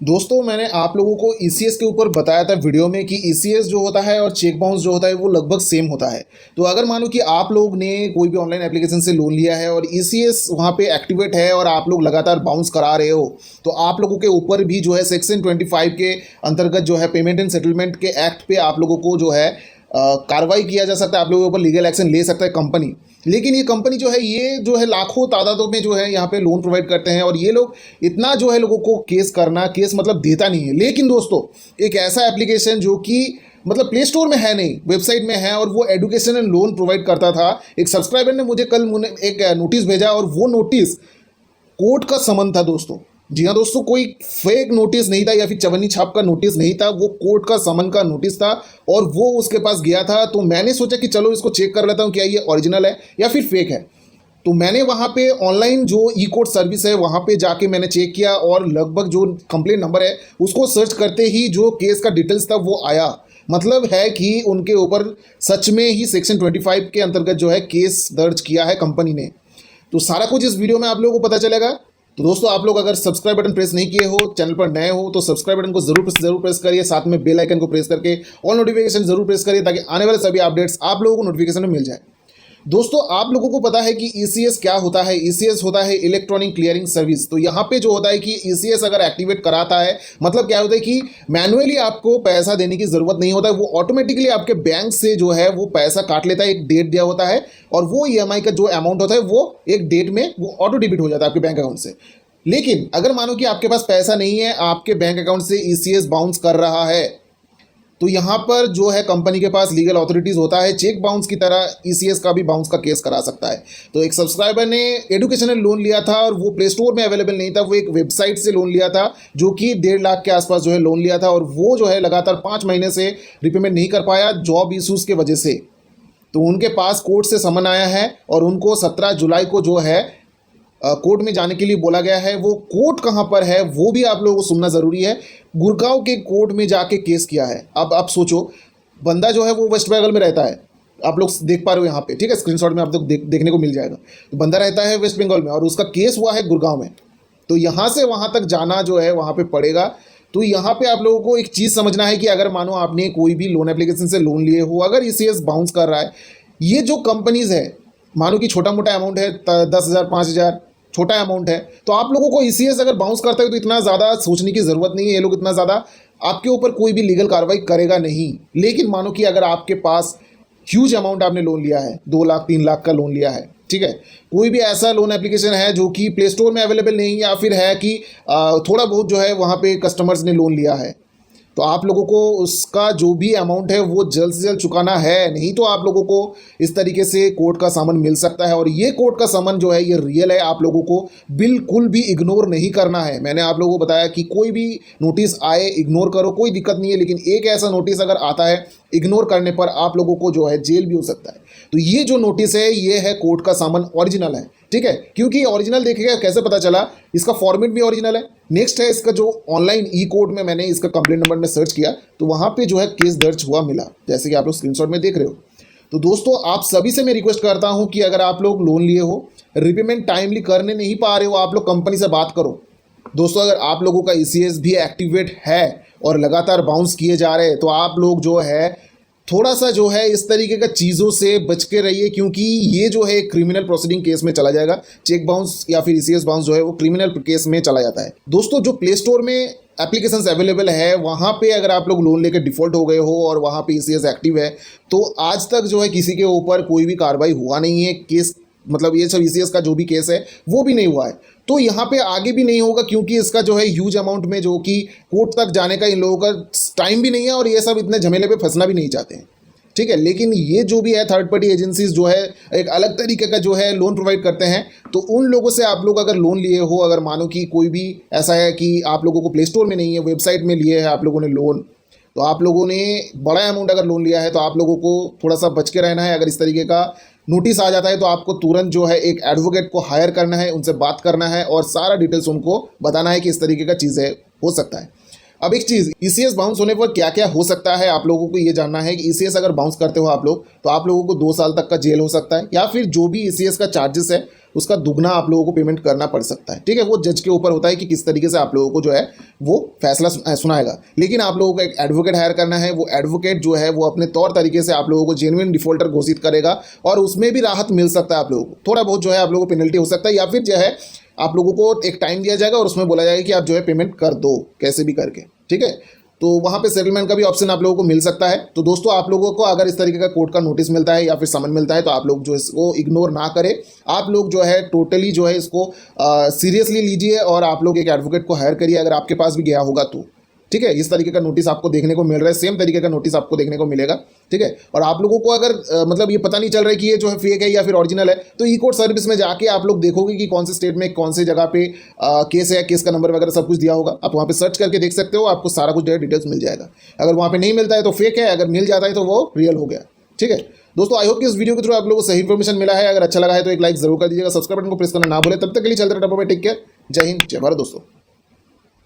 दोस्तों मैंने आप लोगों को ईसीएस के ऊपर बताया था वीडियो में कि ईसीएस जो होता है और चेक बाउंस जो होता है वो लगभग सेम होता है। तो अगर मानो कि आप लोग ने कोई भी ऑनलाइन एप्लीकेशन से लोन लिया है और ईसीएस वहाँ पे एक्टिवेट है और आप लोग लगातार बाउंस करा रहे हो, तो आप लोगों के ऊपर भी जो है सेक्शन 25 के अंतर्गत जो है पेमेंट एंड सेटलमेंट के एक्ट पे आप लोगों को जो है कार्रवाई किया जा सकता है, आप लोगों के ऊपर लीगल एक्शन ले सकता है कंपनी। लेकिन ये कंपनी जो है ये जो है लाखों तादादों में जो है यहाँ पे लोन प्रोवाइड करते हैं और ये लोग इतना जो है लोगों को केस मतलब देता नहीं है। लेकिन दोस्तों एक ऐसा एप्लीकेशन जो कि मतलब प्ले स्टोर में है नहीं, वेबसाइट में है, और वो एडुकेशन एंड लोन प्रोवाइड करता था। एक सब्सक्राइबर ने मुझे कल एक नोटिस भेजा और वो नोटिस कोर्ट का समन था दोस्तों। जी हाँ दोस्तों, कोई फेक नोटिस नहीं था या फिर चवन्नी छाप का नोटिस नहीं था, वो कोर्ट का समन का नोटिस था और वो उसके पास गया था। तो मैंने सोचा कि चलो इसको चेक कर लेता हूँ क्या ये ओरिजिनल है या फिर फेक है। तो मैंने वहाँ पे ऑनलाइन जो ई कोर्ट सर्विस है वहाँ पे जाके मैंने चेक किया और लगभग जो कंप्लेंट नंबर है उसको सर्च करते ही जो केस का डिटेल्स था वो आया। मतलब है कि उनके ऊपर सच में ही सेक्शन 25 के अंतर्गत जो है केस दर्ज किया है कंपनी ने। तो सारा कुछ इस वीडियो में आप लोगों को पता चलेगा। तो दोस्तों आप लोग अगर सब्सक्राइब बटन प्रेस नहीं किए हो, चैनल पर नए हो, तो सब्सक्राइब बटन को जरूर प्रेस करिए, साथ में बेल आइकन को प्रेस करके ऑल नोटिफिकेशन जरूर प्रेस करिए ताकि आने वाले सभी अपडेट्स आप लोगों को नोटिफिकेशन में मिल जाए। दोस्तों आप लोगों को पता है कि ईसीएस क्या होता है। ईसीएस होता है इलेक्ट्रॉनिक क्लियरिंग सर्विस। तो यहाँ पे जो होता है कि ईसीएस अगर एक्टिवेट कराता है मतलब क्या होता है कि मैनुअली आपको पैसा देने की ज़रूरत नहीं होता है, वो ऑटोमेटिकली आपके बैंक से जो है वो पैसा काट लेता है। एक डेट दिया होता है और वो ईएमआई का जो अमाउंट होता है वो एक डेट में वो ऑटो डेबिट हो जाता है आपके बैंक अकाउंट से। लेकिन अगर मानो कि आपके पास पैसा नहीं है, आपके बैंक अकाउंट से ईसीएस बाउंस कर रहा है, तो यहाँ पर जो है कंपनी के पास लीगल अथॉरिटीज़ होता है, चेक बाउंस की तरह ईसीएस का भी बाउंस का केस करा सकता है। तो एक सब्सक्राइबर ने एडुकेशनल लोन लिया था और वो प्ले स्टोर में अवेलेबल नहीं था, वो एक वेबसाइट से लोन लिया था जो कि 1.5 लाख के आसपास जो है लोन लिया था और वो जो है लगातार 5 महीने से रिपेमेंट नहीं कर पाया जॉब इशूज़ के वजह से। तो उनके पास कोर्ट से समन आया है और उनको 17 जुलाई को जो है कोर्ट में जाने के लिए बोला गया है। वो कोर्ट कहाँ पर है वो भी आप लोगों को सुनना ज़रूरी है। गुड़गांव के कोर्ट में जाके केस किया है। अब आप सोचो, बंदा जो है वो वेस्ट बंगाल में रहता है, आप लोग देख पा रहे हो यहाँ पे, ठीक है, स्क्रीनशॉट में आप लोग देखने को मिल जाएगा। तो बंदा रहता है वेस्ट बंगाल में और उसका केस हुआ है गुड़गांव में। तो यहाँ से वहाँ तक जाना जो है वहाँ पे पड़ेगा। तो यहाँ पे आप लोगों को एक चीज़ समझना है कि अगर मानो आपने कोई भी लोन एप्लीकेशन से लोन लिए हो, अगर ईसीएस बाउंस कर रहा है, ये जो कंपनीज़ है, मानो कि छोटा मोटा अमाउंट है 10,000 5,000 छोटा अमाउंट है, तो आप लोगों को ईसीएस अगर बाउंस करता है तो इतना ज़्यादा सोचने की ज़रूरत नहीं है। ये लोग इतना ज़्यादा आपके ऊपर कोई भी लीगल कार्रवाई करेगा नहीं। लेकिन मानो कि अगर आपके पास ह्यूज अमाउंट आपने लोन लिया है, 2 लाख 3 लाख का लोन लिया है, ठीक है, कोई भी ऐसा लोन एप्लीकेशन है जो कि प्ले स्टोर में अवेलेबल नहीं या फिर है कि थोड़ा बहुत जो है वहाँ पे कस्टमर्स ने लोन लिया है, तो आप लोगों को उसका जो भी अमाउंट है वो जल्द से जल्द चुकाना है, नहीं तो आप लोगों को इस तरीके से कोर्ट का सामान मिल सकता है। और ये कोर्ट का सामान जो है ये रियल है, आप लोगों को बिल्कुल भी इग्नोर नहीं करना है। मैंने आप लोगों को बताया कि कोई भी नोटिस आए इग्नोर करो, कोई दिक्कत नहीं है, लेकिन एक ऐसा नोटिस अगर आता है इग्नोर करने पर आप लोगों को जो है जेल भी हो सकता है। तो ये जो नोटिस है ये है कोर्ट का सामान, ओरिजिनल है, ठीक है, क्योंकि ओरिजिनल देखेगा कैसे पता चला, इसका फॉर्मेट भी ओरिजिनल है। नेक्स्ट है इसका जो ऑनलाइन ई कोर्ट में मैंने इसका कंप्लेंट नंबर में सर्च किया तो वहाँ पे जो है केस दर्ज हुआ मिला, जैसे कि आप लोग स्क्रीनशॉट में देख रहे हो। तो दोस्तों आप सभी से मैं रिक्वेस्ट करता हूँ कि अगर आप लोग लोन लिए हो, रिपेमेंट टाइमली करने नहीं पा रहे हो, आप लोग कंपनी से बात करो। दोस्तों अगर आप लोगों का ईसीएस भी एक्टिवेट है और लगातार बाउंस किए जा रहे हैं तो आप लोग जो है थोड़ा सा जो है इस तरीके का चीज़ों से बच के रहिए, क्योंकि ये जो है क्रिमिनल प्रोसीडिंग केस में चला जाएगा। चेक बाउंस या फिर ईसीएस बाउंस जो है वो क्रिमिनल केस में चला जाता है। दोस्तों जो प्ले स्टोर में एप्लीकेशंस अवेलेबल है वहाँ पे अगर आप लोग लोन लेकर डिफ़ॉल्ट हो गए हो और वहाँ पे ईसीएस एक्टिव है तो आज तक जो है किसी के ऊपर कोई भी कार्रवाई हुआ नहीं है। केस मतलब ये सब ईसीएस का जो भी केस है वो भी नहीं हुआ है, तो यहाँ पे आगे भी नहीं होगा, क्योंकि इसका जो है ह्यूज अमाउंट में जो कि कोर्ट तक जाने का इन लोगों का टाइम भी नहीं है और ये सब इतने झमेले पे फंसना भी नहीं चाहते हैं, ठीक है। लेकिन ये जो भी है थर्ड पार्टी एजेंसीज जो है एक अलग तरीके का जो है लोन प्रोवाइड करते हैं। तो उन लोगों से आप लोग अगर लोन लिए हो, अगर मानो कि कोई भी ऐसा है कि आप लोगों को प्ले स्टोर में नहीं है, वेबसाइट में लिए है आप लोगों ने लोन, तो आप लोगों ने बड़ा अमाउंट अगर लोन लिया है तो आप लोगों को थोड़ा सा बच के रहना है। अगर इस तरीके का नोटिस आ जाता है तो आपको तुरंत जो है एक एडवोकेट को हायर करना है, उनसे बात करना है और सारा डिटेल्स उनको बताना है कि इस तरीके का चीज़ है, हो सकता है। अब एक चीज़, ईसीएस बाउंस होने पर क्या क्या हो सकता है आप लोगों को ये जानना है कि ईसीएस अगर बाउंस करते हो आप लोग तो आप लोगों को 2 साल तक का जेल हो सकता है, या फिर जो भी ईसीएस का चार्जेस है उसका दुगना आप लोगों को पेमेंट करना पड़ सकता है। ठीक है, वो जज के ऊपर होता है कि किस तरीके से आप लोगों को जो है वो फैसला सुनाएगा। लेकिन आप लोगों को एक एडवोकेट हायर करना है, वो एडवोकेट जो है वो अपने तौर तरीके से आप लोगों को जेन्युइन डिफॉल्टर घोषित करेगा और उसमें भी राहत मिल सकता है। आप लोगों को थोड़ा बहुत जो है आप लोगों को पेनल्टी हो सकता है, या फिर जो है आप लोगों को एक टाइम दिया जाएगा और उसमें बोला जाएगा कि आप जो है पेमेंट कर दो कैसे भी करके। ठीक है, तो वहाँ पे सेटलमेंट का भी ऑप्शन आप लोगों को मिल सकता है। तो दोस्तों, आप लोगों को अगर इस तरीके का कोर्ट का नोटिस मिलता है या फिर समन मिलता है तो आप लोग जो इसको इग्नोर ना करें। आप लोग जो है टोटली जो है इसको सीरियसली लीजिए और आप लोग एक एडवोकेट को हायर करिए अगर आपके पास भी गया होगा तो। ठीक है, इस तरीके का नोटिस आपको देखने को मिल रहा है, सेम तरीके का नोटिस आपको देखने को मिलेगा। ठीक है, और आप लोगों को अगर मतलब ये पता नहीं चल रहा है कि ये जो है फेक है या फिर ओरिजिनल है, तो ई कोर्ट सर्विस में जाके आप लोग देखोगे कि कौन से स्टेट में कौन से जगह पे केस है, केस का नंबर वगैरह सब कुछ दिया होगा। आप वहाँ पे सर्च करके देख सकते हो, आपको सारा कुछ डिटेल्स मिल जाएगा। अगर वहाँ पे नहीं मिलता है तो फेक है, अगर मिल जाता है तो वो रियल हो गया। ठीक है दोस्तों, आई होप कि इस वीडियो के थ्रू आप लोगों को सही इन्फॉर्मेशन मिला है। अगर अच्छा लगा है तो एक लाइक जरूर कर दीजिएगा, सब्सक्राइब बटन को प्रेस करना ना भूले। तब तक के लिए चलते रहे, टेक केयर, जय हिंद, जय भारत दोस्तों।